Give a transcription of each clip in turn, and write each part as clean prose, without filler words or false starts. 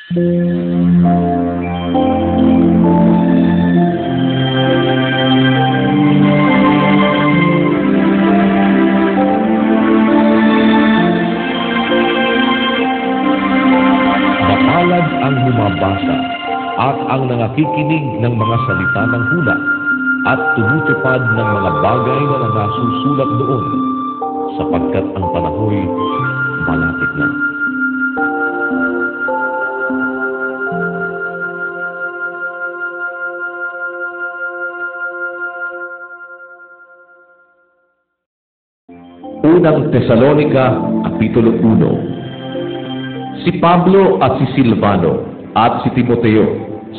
Mapalad ang bumabasa at ang nangakikinig ng mga salita ng hula at tumutupad ng mga bagay na nasusulat doon, sapagkat ang panahoy malapit na. Unang Tesalonica, Kapitulo 1. Si Pablo at si Silvano at si Timoteo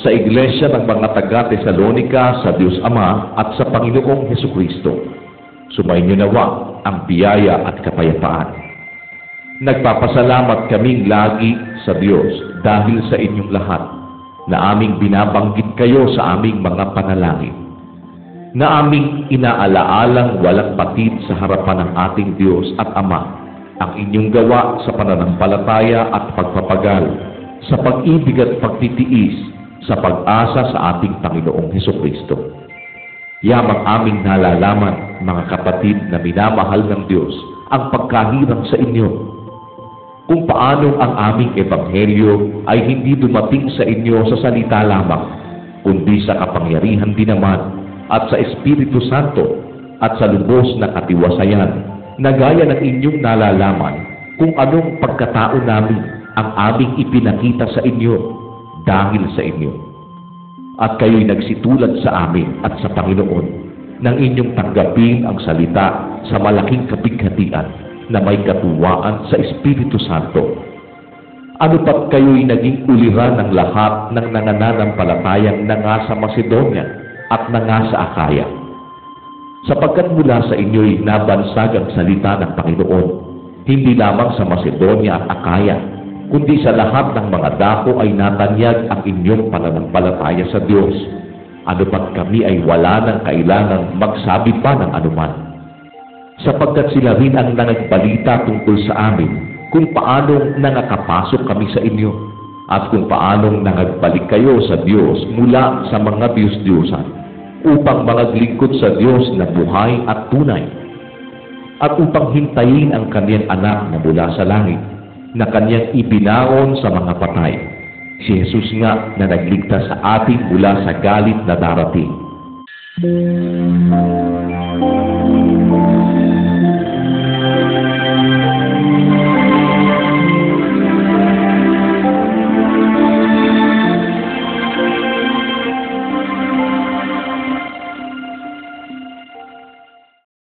sa iglesia ng mga taga-Tesalonica sa Diyos Ama at sa Panginoong Hesukristo. Sumainyo nawa ang biyaya at kapayapaan. Nagpapasalamat kaming lagi sa Diyos dahil sa inyong lahat na aming binabanggit kayo sa aming mga panalangin, na aming inaalaalang walang patid sa harapan ng ating Diyos at Ama ang inyong gawa sa pananampalataya at pagpapagal, sa pag-ibig at pagtitiis, sa pag-asa sa ating Panginoong Hesukristo. Yamang aming nalalaman, mga kapatid, na minamahal ng Diyos ang pagkahirang sa inyo, kung paano ang aming ebanghelyo ay hindi dumating sa inyo sa salita lamang, kundi sa kapangyarihan din naman at sa Espiritu Santo at sa lubos na katiwasayan, na gaya ng inyong nalalaman kung anong pagkatao namin ang aming ipinakita sa inyo dahil sa inyo. At kayo'y nagsitulad sa amin at sa Panginoon nang inyong tanggapin ang salita sa malaking kapighatian na may katuwaan sa Espiritu Santo. Ano pat kayo'y naging uliran ng lahat ng nananampalatayang nanga sa Macedonia at nanga sa Akaya, sapagkat mula sa inyo'y nabansag ang salita ng Panginoon, hindi lamang sa Macedonia at Akaya, kundi sa lahat ng mga dako ay natanyag ang inyong pananampalataya sa Diyos. Ano pat kami ay wala ng kailangang magsabi pa ng anuman, sapagkat sila rin ang nagbalita tungkol sa amin kung paanong nangakapasok kami sa inyo at kung paanong nangagbalik kayo sa Diyos mula sa mga Diyos-Diyosan upang maglingkod sa Diyos na buhay at tunay, at upang hintayin ang kaniyang anak na mula sa langit, na kaniyang ibinaon sa mga patay, si Jesus nga na nagligtas sa atin mula sa galit na darating.